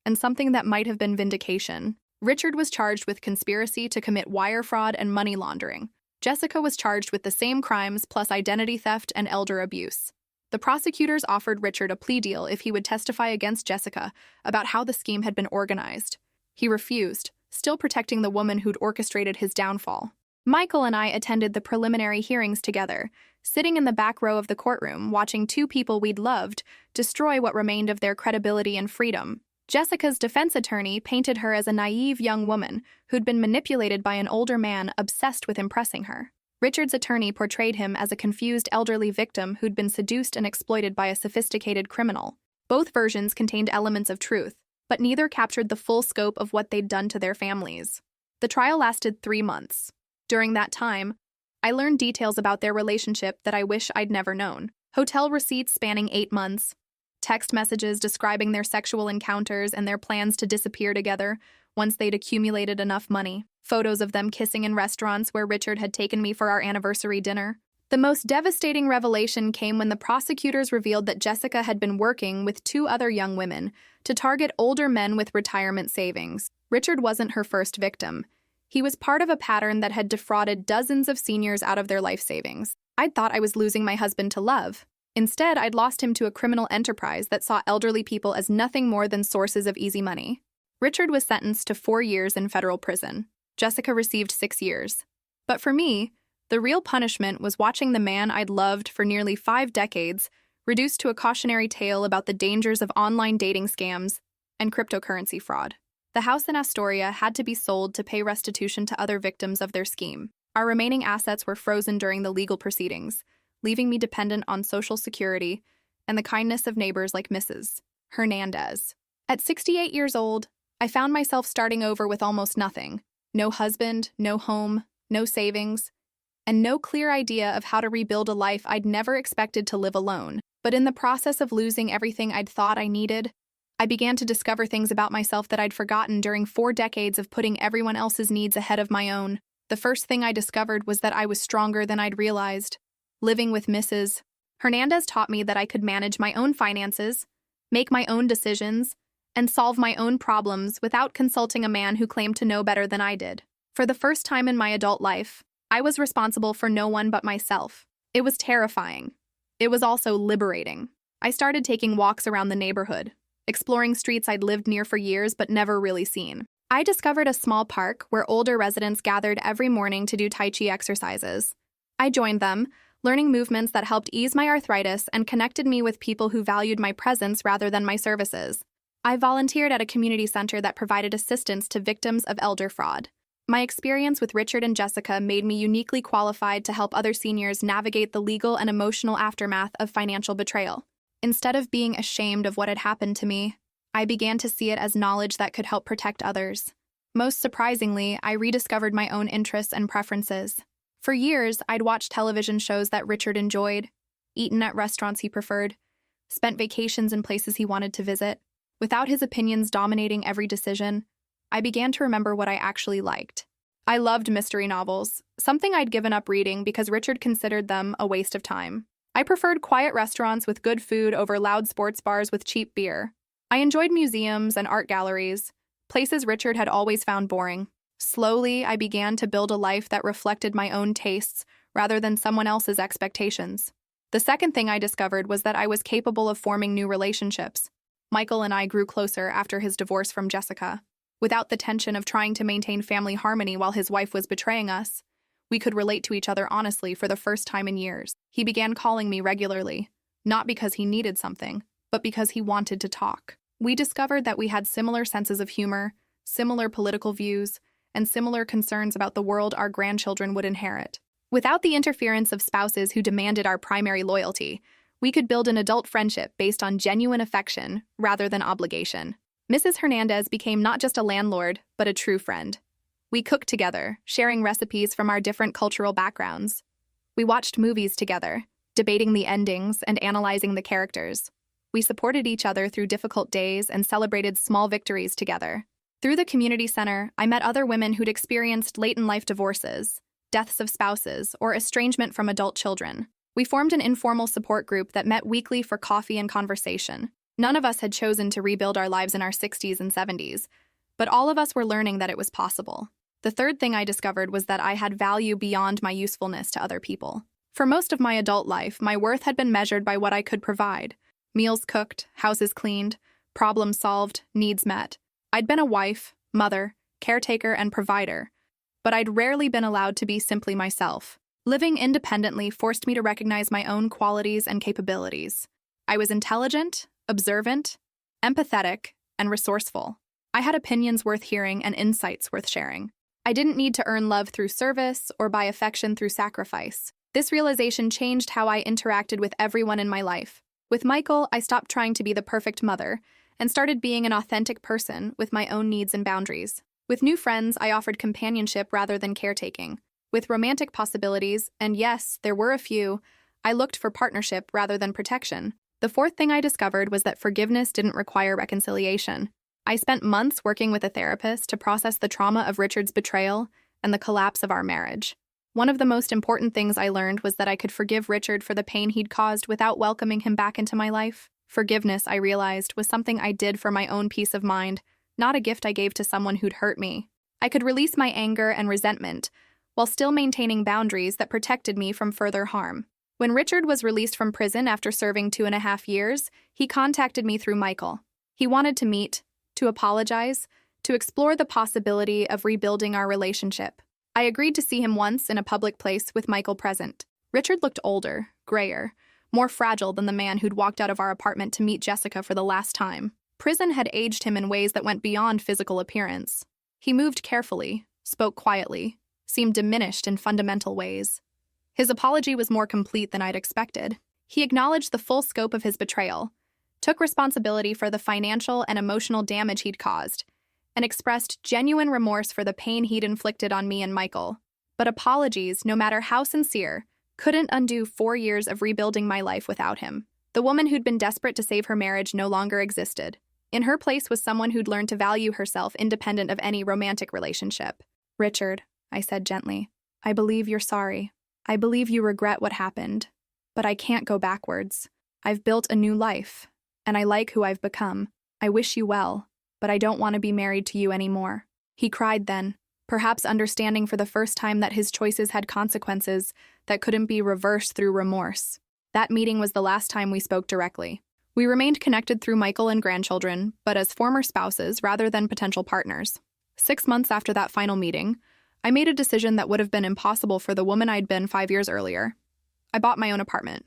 and something that might have been vindication. Richard was charged with conspiracy to commit wire fraud and money laundering. Jessica was charged with the same crimes plus identity theft and elder abuse. The prosecutors offered Richard a plea deal if he would testify against Jessica about how the scheme had been organized. He refused, still protecting the woman who'd orchestrated his downfall. Michael and I attended the preliminary hearings together, sitting in the back row of the courtroom, watching two people we'd loved destroy what remained of their credibility and freedom. Jessica's defense attorney painted her as a naive young woman who'd been manipulated by an older man obsessed with impressing her. Richard's attorney portrayed him as a confused elderly victim who'd been seduced and exploited by a sophisticated criminal. Both versions contained elements of truth, but neither captured the full scope of what they'd done to their families. The trial lasted 3 months. During that time, I learned details about their relationship that I wish I'd never known. Hotel receipts spanning 8 months, text messages describing their sexual encounters and their plans to disappear together once they'd accumulated enough money, photos of them kissing in restaurants where Richard had taken me for our anniversary dinner. The most devastating revelation came when the prosecutors revealed that Jessica had been working with 2 other young women to target older men with retirement savings. Richard wasn't her first victim. He was part of a pattern that had defrauded dozens of seniors out of their life savings. I'd thought I was losing my husband to love. Instead, I'd lost him to a criminal enterprise that saw elderly people as nothing more than sources of easy money. Richard was sentenced to 4 years in federal prison. Jessica received 6 years. But for me, the real punishment was watching the man I'd loved for nearly 5 decades reduced to a cautionary tale about the dangers of online dating scams and cryptocurrency fraud. The house in Astoria had to be sold to pay restitution to other victims of their scheme. Our remaining assets were frozen during the legal proceedings, leaving me dependent on Social Security and the kindness of neighbors like Mrs. Hernandez. At 68 years old, I found myself starting over with almost nothing. No husband, no home, no savings, and no clear idea of how to rebuild a life I'd never expected to live alone. But in the process of losing everything I'd thought I needed, I began to discover things about myself that I'd forgotten during 4 decades of putting everyone else's needs ahead of my own. The first thing I discovered was that I was stronger than I'd realized. Living with Mrs. Hernandez taught me that I could manage my own finances, make my own decisions, and solve my own problems without consulting a man who claimed to know better than I did. For the first time in my adult life, I was responsible for no one but myself. It was terrifying. It was also liberating. I started taking walks around the neighborhood, exploring streets I'd lived near for years but never really seen. I discovered a small park where older residents gathered every morning to do Tai Chi exercises. I joined them, learning movements that helped ease my arthritis and connected me with people who valued my presence rather than my services. I volunteered at a community center that provided assistance to victims of elder fraud. My experience with Richard and Jessica made me uniquely qualified to help other seniors navigate the legal and emotional aftermath of financial betrayal. Instead of being ashamed of what had happened to me, I began to see it as knowledge that could help protect others. Most surprisingly, I rediscovered my own interests and preferences. For years, I'd watched television shows that Richard enjoyed, eaten at restaurants he preferred, spent vacations in places he wanted to visit. Without his opinions dominating every decision, I began to remember what I actually liked. I loved mystery novels, something I'd given up reading because Richard considered them a waste of time. I preferred quiet restaurants with good food over loud sports bars with cheap beer. I enjoyed museums and art galleries, places Richard had always found boring. Slowly, I began to build a life that reflected my own tastes rather than someone else's expectations. The second thing I discovered was that I was capable of forming new relationships. Michael and I grew closer after his divorce from Jessica. Without the tension of trying to maintain family harmony while his wife was betraying us, we could relate to each other honestly for the first time in years. He began calling me regularly, not because he needed something, but because he wanted to talk. We discovered that we had similar senses of humor, similar political views, and similar concerns about the world our grandchildren would inherit. Without the interference of spouses who demanded our primary loyalty, we could build an adult friendship based on genuine affection rather than obligation. Mrs. Hernandez became not just a landlord, but a true friend. We cooked together, sharing recipes from our different cultural backgrounds. We watched movies together, debating the endings and analyzing the characters. We supported each other through difficult days and celebrated small victories together. Through the community center, I met other women who'd experienced late-in-life divorces, deaths of spouses, or estrangement from adult children. We formed an informal support group that met weekly for coffee and conversation. None of us had chosen to rebuild our lives in our 60s and 70s, but all of us were learning that it was possible. The third thing I discovered was that I had value beyond my usefulness to other people. For most of my adult life, my worth had been measured by what I could provide. Meals cooked, houses cleaned, problems solved, needs met. I'd been a wife, mother, caretaker, and provider, but I'd rarely been allowed to be simply myself. Living independently forced me to recognize my own qualities and capabilities. I was intelligent, observant, empathetic, and resourceful. I had opinions worth hearing and insights worth sharing. I didn't need to earn love through service or buy affection through sacrifice. This realization changed how I interacted with everyone in my life. With Michael, I stopped trying to be the perfect mother and started being an authentic person with my own needs and boundaries. With new friends, I offered companionship rather than caretaking. With romantic possibilities, and yes, there were a few, I looked for partnership rather than protection. The fourth thing I discovered was that forgiveness didn't require reconciliation. I spent months working with a therapist to process the trauma of Richard's betrayal and the collapse of our marriage. One of the most important things I learned was that I could forgive Richard for the pain he'd caused without welcoming him back into my life. Forgiveness, I realized, was something I did for my own peace of mind, not a gift I gave to someone who'd hurt me. I could release my anger and resentment while still maintaining boundaries that protected me from further harm. When Richard was released from prison after serving 2.5 years, he contacted me through Michael. He wanted to meet, to apologize, to explore the possibility of rebuilding our relationship. I agreed to see him once in a public place with Michael present. Richard looked older, grayer, more fragile than the man who'd walked out of our apartment to meet Jessica for the last time. Prison had aged him in ways that went beyond physical appearance. He moved carefully, spoke quietly, seemed diminished in fundamental ways. His apology was more complete than I'd expected. He acknowledged the full scope of his betrayal, took responsibility for the financial and emotional damage he'd caused, and expressed genuine remorse for the pain he'd inflicted on me and Michael. But apologies, no matter how sincere, couldn't undo 4 years of rebuilding my life without him. The woman who'd been desperate to save her marriage no longer existed. In her place was someone who'd learned to value herself independent of any romantic relationship. "Richard," I said gently, "I believe you're sorry. I believe you regret what happened. But I can't go backwards. I've built a new life, and I like who I've become. I wish you well, but I don't want to be married to you anymore." He cried then, perhaps understanding for the first time that his choices had consequences that couldn't be reversed through remorse. That meeting was the last time we spoke directly. We remained connected through Michael and grandchildren, but as former spouses rather than potential partners. 6 months after that final meeting, I made a decision that would have been impossible for the woman I'd been 5 years earlier. I bought my own apartment.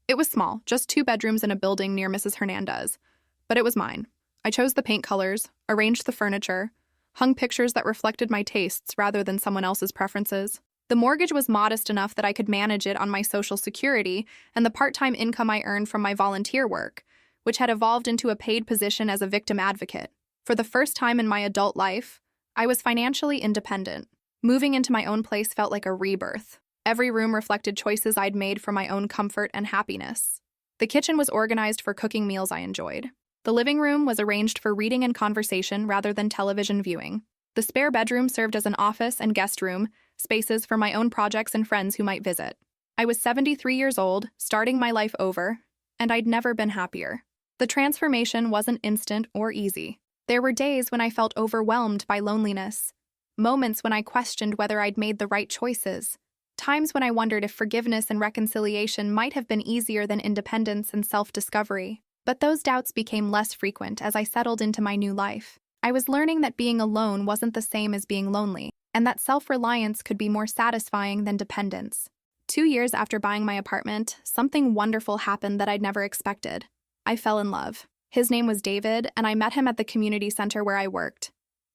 It was small, just 2 bedrooms in a building near Mrs. Hernandez, but it was mine. I chose the paint colors, arranged the furniture, hung pictures that reflected my tastes rather than someone else's preferences. The mortgage was modest enough that I could manage it on my Social Security and the part-time income I earned from my volunteer work, which had evolved into a paid position as a victim advocate. For the first time in my adult life, I was financially independent. Moving into my own place felt like a rebirth. Every room reflected choices I'd made for my own comfort and happiness. The kitchen was organized for cooking meals I enjoyed. The living room was arranged for reading and conversation rather than television viewing. The spare bedroom served as an office and guest room, spaces for my own projects and friends who might visit. I was 73 years old, starting my life over, and I'd never been happier. The transformation wasn't instant or easy. There were days when I felt overwhelmed by loneliness, moments when I questioned whether I'd made the right choices, times when I wondered if forgiveness and reconciliation might have been easier than independence and self-discovery. But those doubts became less frequent as I settled into my new life. I was learning that being alone wasn't the same as being lonely, and that self-reliance could be more satisfying than dependence. 2 years after buying my apartment, something wonderful happened that I'd never expected. I fell in love. His name was David, and I met him at the community center where I worked.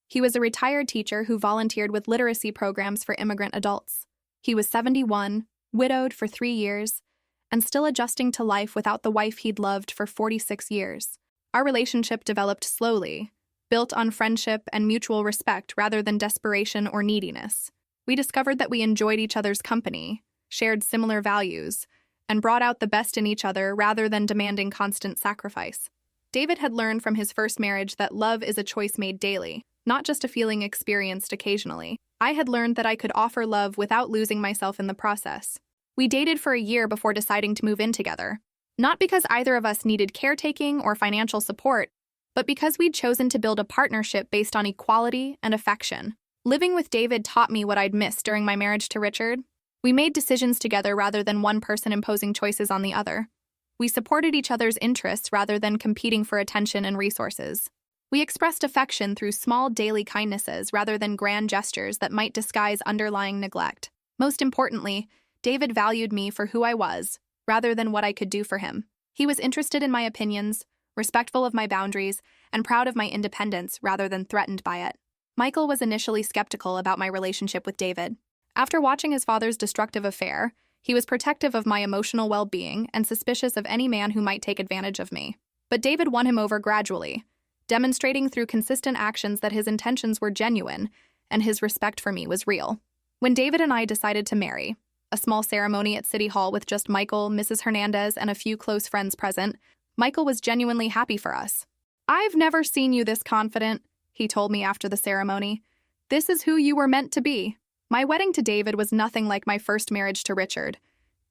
He was a retired teacher who volunteered with literacy programs for immigrant adults. He was 71, widowed for 3 years, and still adjusting to life without the wife he'd loved for 46 years. Our relationship developed slowly, built on friendship and mutual respect rather than desperation or neediness. We discovered that we enjoyed each other's company, shared similar values, and brought out the best in each other rather than demanding constant sacrifice. David had learned from his first marriage that love is a choice made daily, not just a feeling experienced occasionally. I had learned that I could offer love without losing myself in the process. We dated for a year before deciding to move in together, not because either of us needed caretaking or financial support, but because we'd chosen to build a partnership based on equality and affection. Living with David taught me what I'd missed during my marriage to Richard. We made decisions together rather than one person imposing choices on the other. We supported each other's interests rather than competing for attention and resources. We expressed affection through small daily kindnesses rather than grand gestures that might disguise underlying neglect. Most importantly, David valued me for who I was, rather than what I could do for him. He was interested in my opinions, respectful of my boundaries, and proud of my independence rather than threatened by it. Michael was initially skeptical about my relationship with David. After watching his father's destructive affair, he was protective of my emotional well-being and suspicious of any man who might take advantage of me. But David won him over gradually, demonstrating through consistent actions that his intentions were genuine and his respect for me was real. When David and I decided to marry, a small ceremony at City Hall with just Michael, Mrs. Hernandez, and a few close friends present, Michael was genuinely happy for us. "I've never seen you this confident," he told me after the ceremony. "This is who you were meant to be." My wedding to David was nothing like my first marriage to Richard.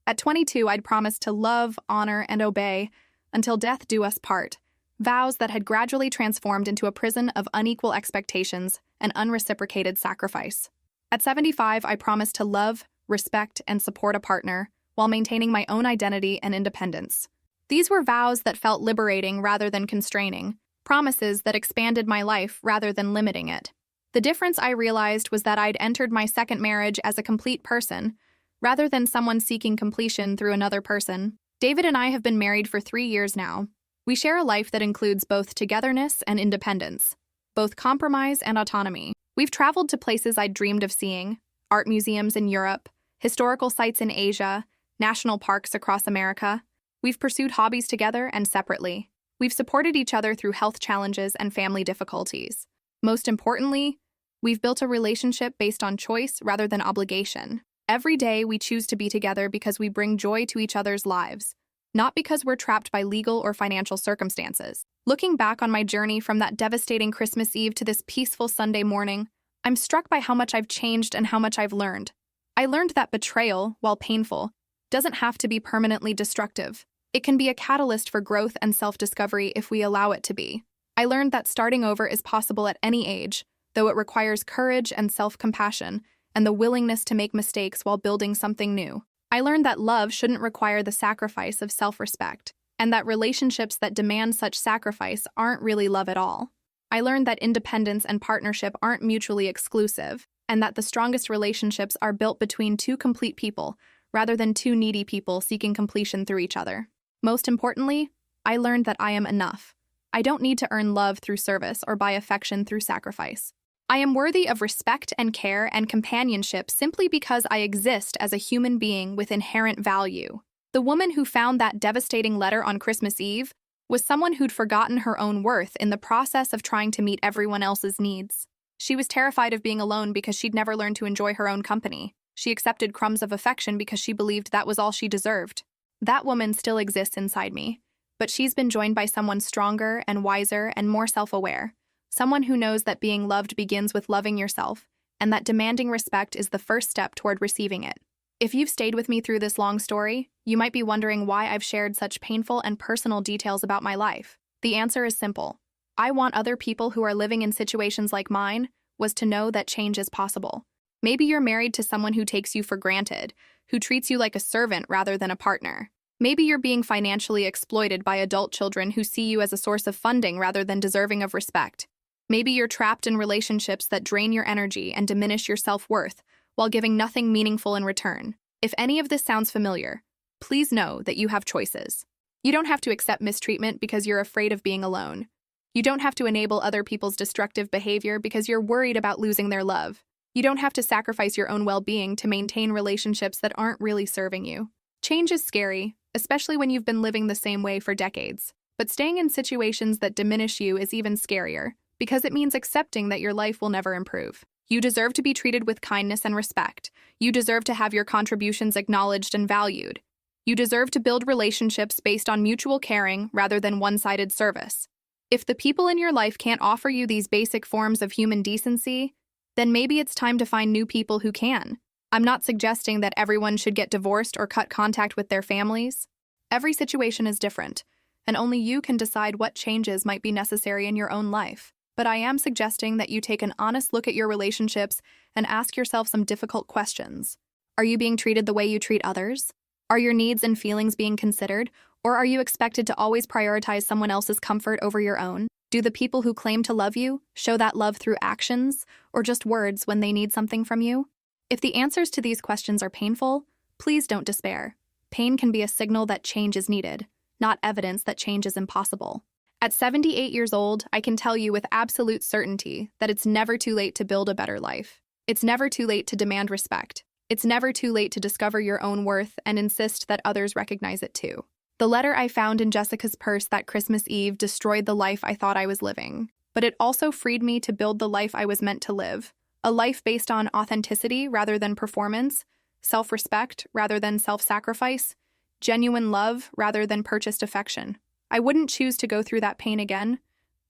At 22, I'd promised to love, honor, and obey until death do us part, vows that had gradually transformed into a prison of unequal expectations and unreciprocated sacrifice. At 75, I promised to love, respect, and support a partner while maintaining my own identity and independence. These were vows that felt liberating rather than constraining, promises that expanded my life rather than limiting it. The difference I realized was that I'd entered my second marriage as a complete person, rather than someone seeking completion through another person. David and I have been married for 3 years now. We share a life that includes both togetherness and independence, both compromise and autonomy. We've traveled to places I'd dreamed of seeing, art museums in Europe, historical sites in Asia, national parks across America. We've pursued hobbies together and separately. We've supported each other through health challenges and family difficulties. Most importantly, we've built a relationship based on choice rather than obligation. Every day, we choose to be together because we bring joy to each other's lives, not because we're trapped by legal or financial circumstances. Looking back on my journey from that devastating Christmas Eve to this peaceful Sunday morning, I'm struck by how much I've changed and how much I've learned. I learned that betrayal, while painful, doesn't have to be permanently destructive. It can be a catalyst for growth and self-discovery if we allow it to be. I learned that starting over is possible at any age, though it requires courage and self-compassion and the willingness to make mistakes while building something new. I learned that love shouldn't require the sacrifice of self-respect, and that relationships that demand such sacrifice aren't really love at all. I learned that independence and partnership aren't mutually exclusive, and that the strongest relationships are built between two complete people, rather than two needy people seeking completion through each other. Most importantly, I learned that I am enough. I don't need to earn love through service or buy affection through sacrifice. I am worthy of respect and care and companionship simply because I exist as a human being with inherent value. The woman who found that devastating letter on Christmas Eve was someone who'd forgotten her own worth in the process of trying to meet everyone else's needs. She was terrified of being alone because she'd never learned to enjoy her own company. She accepted crumbs of affection because she believed that was all she deserved. That woman still exists inside me, but she's been joined by someone stronger and wiser and more self-aware, Someone who knows that being loved begins with loving yourself, and that demanding respect is the first step toward receiving it. If you've stayed with me through this long story, you might be wondering why I've shared such painful and personal details about my life. The answer is simple. I want other people who are living in situations like mine to know that change is possible. Maybe you're married to someone who takes you for granted, who treats you like a servant rather than a partner. Maybe you're being financially exploited by adult children who see you as a source of funding rather than deserving of respect. Maybe you're trapped in relationships that drain your energy and diminish your self-worth while giving nothing meaningful in return. If any of this sounds familiar, please know that you have choices. You don't have to accept mistreatment because you're afraid of being alone. You don't have to enable other people's destructive behavior because you're worried about losing their love. You don't have to sacrifice your own well-being to maintain relationships that aren't really serving you. Change is scary, especially when you've been living the same way for decades. But staying in situations that diminish you is even scarier, because it means accepting that your life will never improve. You deserve to be treated with kindness and respect. You deserve to have your contributions acknowledged and valued. You deserve to build relationships based on mutual caring rather than one-sided service. If the people in your life can't offer you these basic forms of human decency, then maybe it's time to find new people who can. I'm not suggesting that everyone should get divorced or cut contact with their families. Every situation is different, and only you can decide what changes might be necessary in your own life. But I am suggesting that you take an honest look at your relationships and ask yourself some difficult questions. Are you being treated the way you treat others? Are your needs and feelings being considered? Or are you expected to always prioritize someone else's comfort over your own? Do the people who claim to love you show that love through actions or just words when they need something from you? If the answers to these questions are painful, please don't despair. Pain can be a signal that change is needed, not evidence that change is impossible. At 78 years old, I can tell you with absolute certainty that it's never too late to build a better life. It's never too late to demand respect. It's never too late to discover your own worth and insist that others recognize it too. The letter I found in Jessica's purse that Christmas Eve destroyed the life I thought I was living, but it also freed me to build the life I was meant to live, a life based on authenticity rather than performance, self-respect rather than self-sacrifice, genuine love rather than purchased affection. I wouldn't choose to go through that pain again,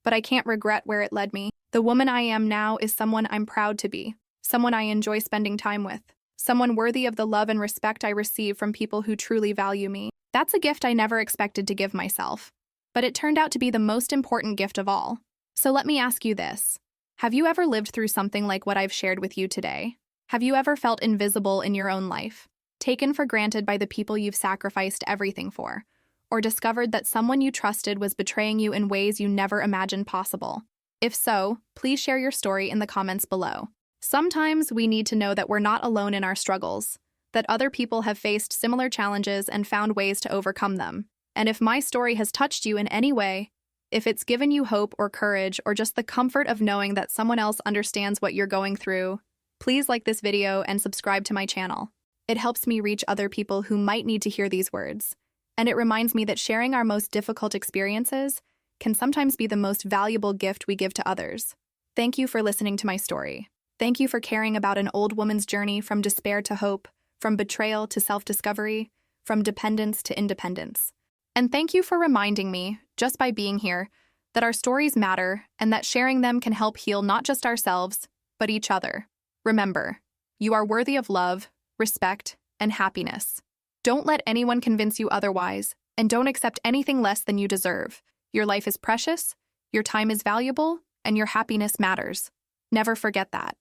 but I can't regret where it led me. The woman I am now is someone I'm proud to be, someone I enjoy spending time with, someone worthy of the love and respect I receive from people who truly value me. That's a gift I never expected to give myself, but it turned out to be the most important gift of all. So let me ask you this. Have you ever lived through something like what I've shared with you today? Have you ever felt invisible in your own life, taken for granted by the people you've sacrificed everything for, or discovered that someone you trusted was betraying you in ways you never imagined possible? If so, please share your story in the comments below. Sometimes we need to know that we're not alone in our struggles, that other people have faced similar challenges and found ways to overcome them. And if my story has touched you in any way, if it's given you hope or courage or just the comfort of knowing that someone else understands what you're going through, please like this video and subscribe to my channel. It helps me reach other people who might need to hear these words. And it reminds me that sharing our most difficult experiences can sometimes be the most valuable gift we give to others. Thank you for listening to my story. Thank you for caring about an old woman's journey from despair to hope, from betrayal to self-discovery, from dependence to independence. And thank you for reminding me, just by being here, that our stories matter and that sharing them can help heal not just ourselves, but each other. Remember, you are worthy of love, respect, and happiness. Don't let anyone convince you otherwise, and don't accept anything less than you deserve. Your life is precious, your time is valuable, and your happiness matters. Never forget that.